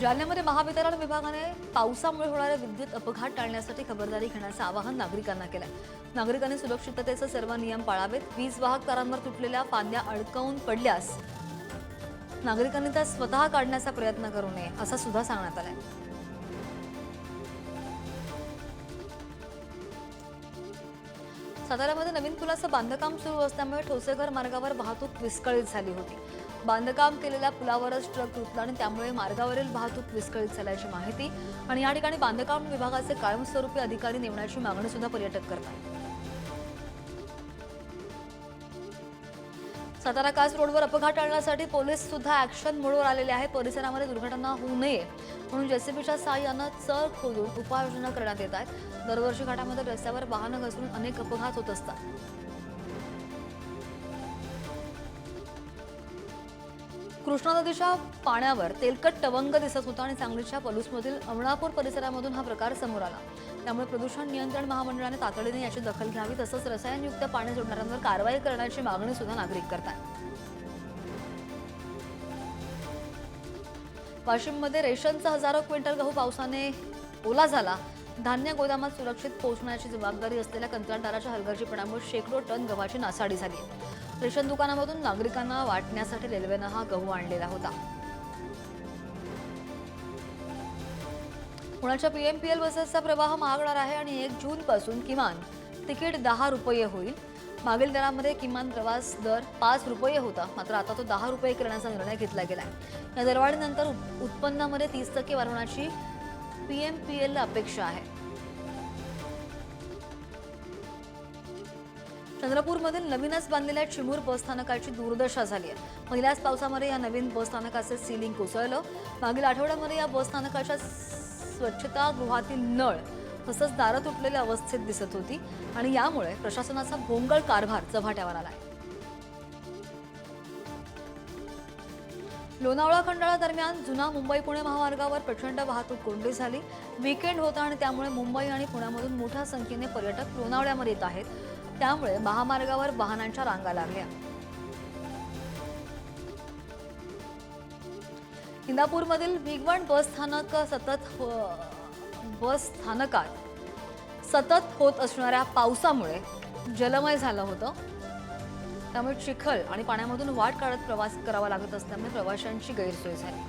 जालन्यामध्ये महावितरण विभागाने पावसामुळे होणारे विद्युत अपघात टाळण्यासाठी खबरदारी घेण्याचं आवाहन नागरिकांना केलंय। नागरिकांनी सुरक्षिततेचे सर्व नियम पाळावेत। वीज वाहक तारांवर तुटलेल्या फांद्या अडकवून पडल्यास नागरिकांनी त्या स्वतः काढण्याचा प्रयत्न करू नये असं सुद्धा सांगण्यात आलंय। साताऱ्यामध्ये नवीन पुलाचं बांधकाम सुरू असल्यामुळे ठोसेघर मार्गावर वाहतूक विस्कळीत झाली होती। बांधकाम केलेल्या पुलावरच ट्रक रुतला आणि त्यामुळे मार्गावरील वाहतूक विस्कळीत झाल्याची माहिती आणि या ठिकाणी बांधकाम विभागाचे कायमस्वरूपी अधिकारी नेमण्याची मागणी सुद्धा पर्यटक करतात। सातारा कास रोडवर अपघात टाळण्यासाठी पोलीस सुद्धा ऍक्शन मोडवर आलेले आहेत। परिसरामध्ये दुर्घटना होऊ नये म्हणून जेसीबीच्या साहाय्याने चर खोदून उपाययोजना करण्यात येत आहेत। दरवर्षी घाटामध्ये रस्त्यावर वाहनं घसरून अनेक अपघात होत असतात। कृष्णा नदीच्या पाण्यावर तेलकट तवंग दिसत होता आणि सांगलीच्या पलूसमधील अमळापूर परिसरामधून हा प्रकार समोर आला। त्यामुळे प्रदूषण नियंत्रण महामंडळाने तातडीने याची दखल घ्यावी तसंच रसायनयुक्त पाणी सोडणाऱ्यांवर कारवाई करण्याची मागणी सुद्धा नागरिक करतात। वाशिममध्ये रेशनचा हजारो क्विंटल गहू पावसाने ओला झाला। धान्य गोदामात सुरक्षित पोहोचण्याची जबाबदारी असलेल्या कंत्राटदाराच्या हलगर्जीपणामुळे शेकडो टन गव्हाची नासाडी झाली आहे। रेशन दुकानामधून नागरिकांना वाटण्यासाठी रेल्वेनं हा गहू आणलेला होता। पुण्याच्या पीएमपीएल बसेसचा प्रवाह महागणार आहे आणि 1 जून पासून किमान तिकीट 10 रुपये होईल। मागील दरामध्ये किमान प्रवास दर 5 रुपये होता, मात्र आता तो 10 रुपये करण्याचा निर्णय घेतला गेलाय। या दरवाढीनंतर उत्पन्नामध्ये 30% वाढवण्याची पीएमपीएलला अपेक्षा आहे। चंद्रपूरमधील नवीनच बांधलेल्या चिमूर बसस्थानकाची दुर्दशा झाली आहे। पहिल्याच पावसामध्ये या नवीन बसस्थानकाचे सीलिंग कोसळलं। मागील आठवड्यामध्ये या बसस्थानकाच्या स्वच्छतागृहातील नळ तसंच दारं तुटलेल्या अवस्थेत दिसत होती आणि यामुळे प्रशासनाचा भोंगळ कारभार चव्हाट्यावर आलाय। लोणावळा खंडाळा दरम्यान जुना मुंबई पुणे महामार्गावर प्रचंड वाहतूक कोंडी झाली। वीकेंड होता आणि त्यामुळे मुंबई आणि पुण्यामधून मोठ्या संख्येने पर्यटक लोणावळ्यामध्ये येत आहेत। त्यामुळे महामार्गावर वाहनांच्या रांगा लागल्या। इंदापूरमधील भिगवण बस स्थानकात सतत होत असणाऱ्या पावसामुळे जलमय झालं होतं। त्यामुळे चिखल आणि पाण्यामधून वाट काढत प्रवास करावा लागत असल्यामुळे प्रवाशांची गैरसोय झाली।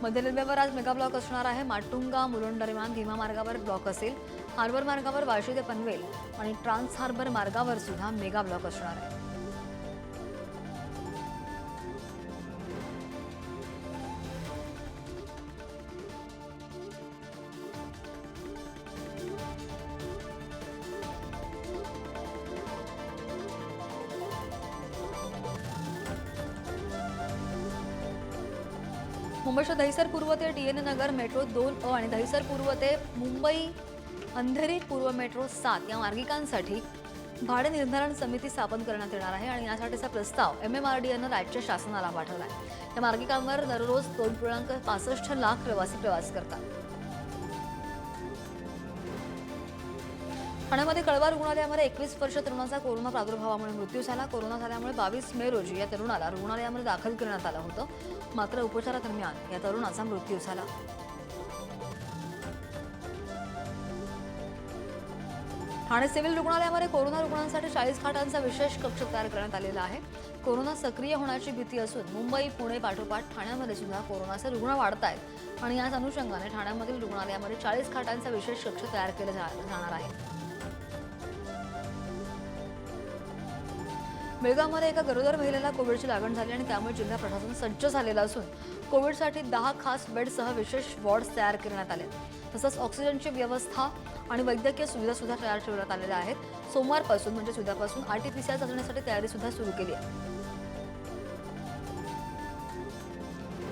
मध्य रेल्वेवर आज मेगा ब्लॉक असणार आहे। माटुंगा मुलुंड दरम्यान भीमा मार्गावर ब्लॉक असेल। हार्बर मार्गावर वाशी ते पनवेल आणि ट्रान्स हार्बर मार्गावर सुद्धा मेगा ब्लॉक असणार आहे। मुंबईच्या दहिसर पूर्व ते डीएनए नगर मेट्रो 2A आणि दहिसर पूर्व ते मुंबई अंधेरी पूर्व मेट्रो 7 या मार्गिकांसाठी भाडे निर्धारण समिती स्थापन करण्यात येणार आहे आणि यासाठीचा प्रस्ताव MMRDAनं राज्य शासनाला पाठवला आहे। या मार्गिकांवर दररोज 2.65 लाख प्रवासी प्रवास करतात। ठाण्यामध्ये कळवा रुग्णालयामध्ये 21 वर्षीय तरुणाचा कोरोना प्रादुर्भावामुळे मृत्यू झाला। कोरोना झाल्यामुळे 22 मे रोजी या तरुणाला रुग्णालयामध्ये दाखल करण्यात आलं होतं, मात्र उपचारादरम्यान या तरुणाचा मृत्यू झाला। ठाणे सिव्हिल रुग्णालयामध्ये कोरोना रुग्णांसाठी 40 खाटांचा विशेष कक्ष तयार करण्यात आलेला आहे। कोरोना सक्रिय होण्याची भीती असून मुंबई पुणे पाठोपाठ ठाण्यामध्ये सुद्धा कोरोनाचे रुग्ण वाढत आहेत आणि याच अनुषंगाने ठाण्यामधील रुग्णालयामध्ये 40 खाटांचा विशेष कक्ष तयार केला जाणार आहे। बेळगावमध्ये एका गरोदर महिलेला कोविडची लागण झाली आणि त्यामुळे जिल्हा प्रशासन सज्ज झालेलं असून कोविडसाठी 10 खास बेडसह विशेष वॉर्ड्स तयार करण्यात आले। तसंच ऑक्सिजनची व्यवस्था आणि वैद्यकीय सुविधा सुद्धा तयार ठेवण्यात आलेल्या आहेत। सोमवारपासून म्हणजे उद्यापासून RT-PCR चाचणीसाठी तयारी सुद्धा सुरू केली आहे।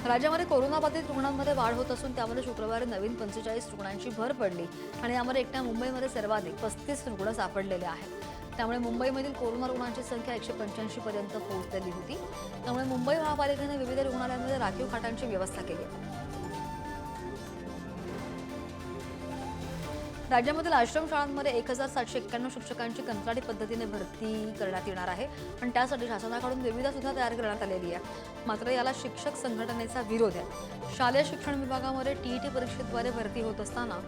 राज्यामध्ये कोरोनाबाधित रुग्णांमध्ये वाढ होत असून त्यामध्ये शुक्रवारी नवीन 45 रुग्णांची भर पडली आणि यामध्ये एकट्या मुंबईमध्ये सर्वाधिक 35 रुग्ण सापडलेले आहेत। त्यामुळे मुंबईमधील कोरोना रुग्णांची संख्या 185 पर्यंत पोहोचलेली होती। त्यामुळे मुंबई महापालिकेने विविध रुग्णालयांमध्ये राखीव खाटांची व्यवस्था केली आहे। राज्यामधील आश्रम शाळांमध्ये 1791 शिक्षकांची कंत्राटी पद्धतीने भरती करण्यात येणार आहे आणि त्यासाठी शासनाकडून निविदा सुद्धा तयार करण्यात आलेली आहे. मात्र याला शिक्षक संघटनेचा विरोध आहे. शालेय शिक्षण विभागामध्ये टीईटी परीक्षेद्वारे भरती होत असताना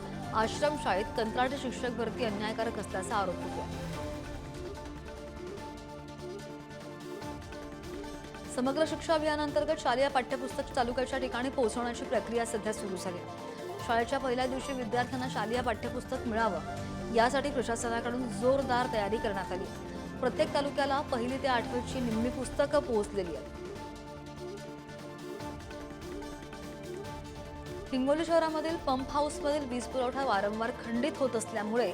आश्रम शाळेत कंत्राटी शिक्षक भरती अन्यायकारक असल्याचा आरोप होतो. समग्र शिक्षा अभियानांतर्गत शालेय पाठ्यपुस्तक तालुक्याच्या ठिकाणी पोहोचवण्याची प्रक्रिया सध्या सुरू झाली आहे. शाळेच्या पहिल्या दिवशी विद्यार्थ्यांना शालेय पाठ्यपुस्तक मिळावं यासाठी प्रशासनाकडून जोरदार तयारी करण्यात आली. प्रत्येक तालुक्याला 1ली ते 8वीची निम्मी पुस्तकं पोहोचलेली आहेत. हिंगोली शहरामधील पंप हाऊसमधील वीज पुरवठा वारंवार खंडित होत असल्यामुळे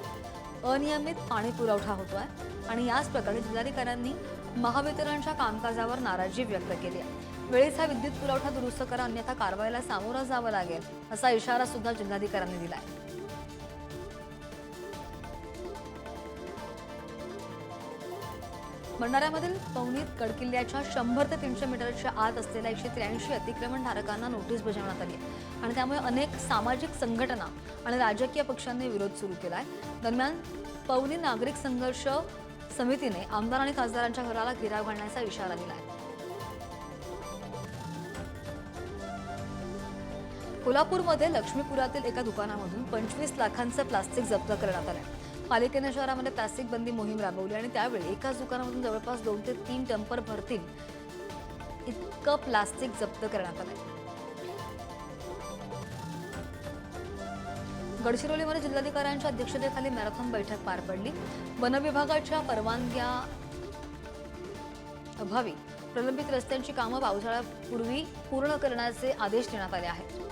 अनियमित पाणी पुरवठा होतोय आणि याच प्रकारे जिल्हाधिकाऱ्यांनी महावितरणच्या कामकाजावर नाराजी व्यक्त केली आहे. वेळेचा विद्युत पुरवठा दुरुस्त करा, अन्यथा कारवाईला सामोरं जावं लागेल असा इशारा सुद्धा जिल्हाधिकाऱ्यांनी दिलाय. भंडाऱ्यामधील पवनीत गडकिल्ल्याच्या 100 ते 300 मीटरच्या आत असलेल्या 183 अतिक्रमणधारकांना नोटीस बजावण्यात आली आणि त्यामुळे अनेक सामाजिक संघटना आणि राजकीय पक्षांनी विरोध सुरू केलाय. दरम्यान पवनी नागरिक संघर्ष समितीने आमदार आणि खासदारांच्या घराला घेराव घालण्याचा इशारा दिलाय. कोल्हापूरमध्ये लक्ष्मीपुरातील एका दुकानामधून 25 लाखांचं प्लास्टिक जप्त करण्यात आलंय. पालिकेने शहरामध्ये प्लास्टिक बंदी मोहीम राबवली आणि त्यावेळी एकाच दुकानामधून जवळपास 2 ते 3 डंपर भरतील इतकं प्लास्टिक जप्त करण्यात आलंय. गडचिरोलीमध्ये जिल्हाधिकाऱ्यांच्या अध्यक्षतेखाली मॅरेथॉन बैठक पार पडली. वन विभागाच्या परवानग्या अभावी प्रलंबित रस्त्यांची कामं पावसाळ्यापूर्वी पूर्ण करण्याचे आदेश देण्यात आले आहेत.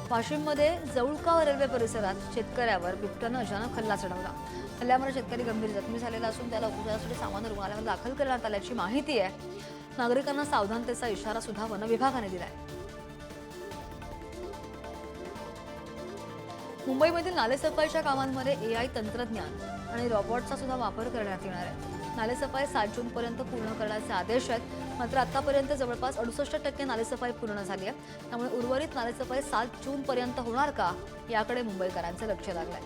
वाशिममध्ये जवळगाव रेल्वे परिसरात शेतकऱ्यावर बिबट्यानं अचानक हल्ला चढवला. हल्ल्यामुळे शेतकरी गंभीर जखमी झालेला असून त्याला उपचारासाठी सामान्य रुग्णालयात दाखल करण्यात आल्याची माहिती आहे. नागरिकांना सावधानतेचा इशारा सुद्धा वन विभागाने दिलाय. मुंबईमधील नालेसफाईच्या कामांमध्ये AI तंत्रज्ञान आणि रोबोटचा सुद्धा वापर करण्यात येणार आहे. नालेसफाई 7 जूनपर्यंत पूर्ण करण्याचे आदेश आहेत. मात्र आतापर्यंत जवळपास 68% नालेसफाई पूर्ण झाली आहे. त्यामुळे उर्वरित नालेसफाई 7 जूनपर्यंत होणार का याकडे मुंबईकरांचे लक्ष लागलंय.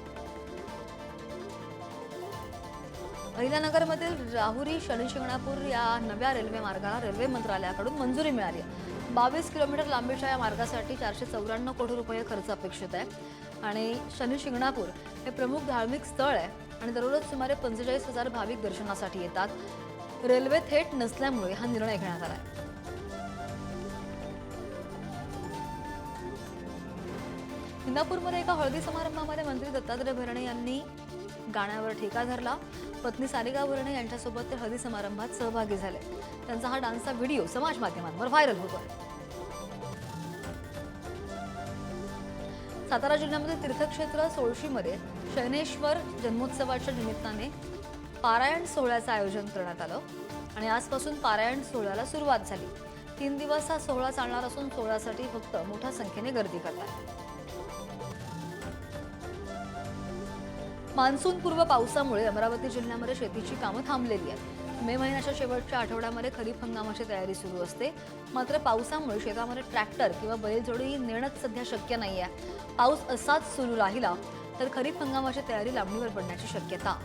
अहिल्यानगरमधील राहुरी शनी-शिंगणापूर या नव्या रेल्वे मार्गाला रेल्वे मंत्रालयाकडून मंजुरी मिळाली आहे. 22 किलोमीटर लांबीच्या या मार्गासाठी 494 कोटी रुपये खर्च अपेक्षित आहे आणि शनी-शिंगणापूर हे प्रमुख धार्मिक स्थळ आहे आणि दररोज सुमारे 45,000 भाविक दर्शनासाठी येतात. रेल्वे थेट नसल्यामुळे हा निर्णय घेण्यात आला आहे. इंदापूरमध्ये एका हळदी समारंभामध्ये मंत्री दत्तात्रय भरणे यांनी गाण्यावर ठेका धरला. पत्नी सारिका भरणे यांच्यासोबत ते हळदी समारंभात सहभागी झाले. त्यांचा हा डान्सचा व्हिडिओ समाज माध्यमांवर व्हायरल होतोय. सातारा जिल्ह्यामध्ये तीर्थक्षेत्र सोळशीमध्ये शयनेश्वर जन्मोत्सवाच्या निमित्ताने पारायण सोहळ्याचं आयोजन करण्यात आलं आणि आजपासून पारायण सोहळ्याला सुरुवात झाली. 3 दिवस हा सोहळा चालणार असून सोहळ्यासाठी भक्त मोठ्या संख्येने गर्दी करतात. मान्सूनपूर्व पावसामुळे अमरावती जिल्ह्यामध्ये शेतीची कामं थांबलेली आहेत. मे महिन्याच्या शेवटच्या आठवड्यामध्ये खरीप हंगामाची तयारी सुरू असते. मात्र पावसामुळे शेतामध्ये ट्रॅक्टर किंवा बैलजोडी नेणंच सध्या शक्य नाही आहे. पाऊस असाच सुरू राहिला तर खरीप हंगामाची तयारी लांबणीवर पडण्याची शक्यता.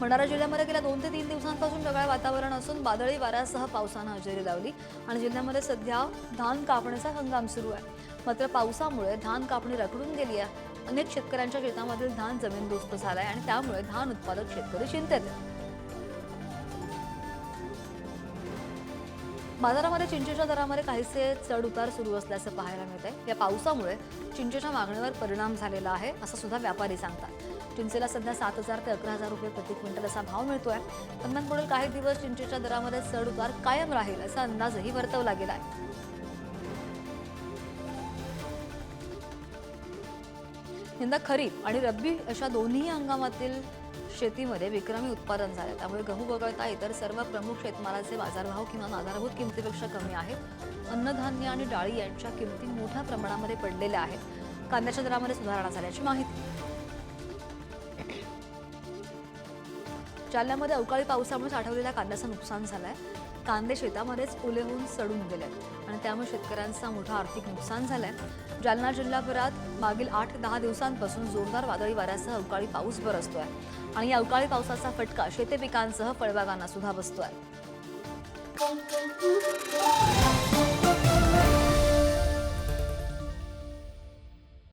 भंडारा जिल्ह्यामध्ये गेल्या 2 ते 3 दिवसांपासून ढगाळ वातावरण असून वादळी वाऱ्यासह पावसानं हजेरी लावली आणि जिल्ह्यामध्ये सध्या धान कापणीचा हंगाम सुरू आहे. मात्र पावसामुळे धान कापणी रखडून गेली आहे. अनेक शेतकऱ्यांच्या शेतामधील धान जमीनदोस्त झालाय आणि त्यामुळे धान उत्पादक शेतकरी चिंतेत आहेत. बाजारामध्ये चिंचेच्या दरामध्ये काहीसे चढ उतार सुरू असल्याचं पाहायला मिळतंय. या पावसामुळे चिंचेच्या मागणीवर परिणाम झालेला आहे असं सुद्धा व्यापारी सांगतात. चिंचेला सध्या 7,000 ते 11,000 रुपये प्रति क्विंटल असा भाव मिळतोय. दरम्यान पुढील काही दिवस चिंचेच्या दरामध्ये चढ उतार कायम राहील असा अंदाजही वर्तवला गेला आहे. यंदा खरीप आणि रब्बी अशा दोन्ही हंगामातील शेतीमध्ये विक्रमी उत्पादन झाले. त्यामुळे गहू वगळता इतर सर्व प्रमुख शेतमालाचे बाजारभाव किमान आधारभूत किमतीपेक्षा कमी आहेत. अन्नधान्य आणि डाळी यांच्या किमती मोठ्या प्रमाणामध्ये पडलेल्या आहेत. कांद्याच्या दरामध्ये सुधारणा झाल्याची माहिती. जालन्यामध्ये अवकाळी पावसामुळे साठवलेल्या कांद्याचं नुकसान झालंय. कांदे शेतामध्येच ओले होऊन सडून गेले आणि त्यामुळे शेतकऱ्यांचा मोठा आर्थिक नुकसान झालंय. जालना जिल्हाभरात मागील 8 ते 10 दिवसांपासून जोरदार वादळी वाऱ्यासह अवकाळी पाऊस बरसतोय आणि या अवकाळी पावसाचा फटका शेती पिकांसह फळबागांना सुद्धा बसतोय.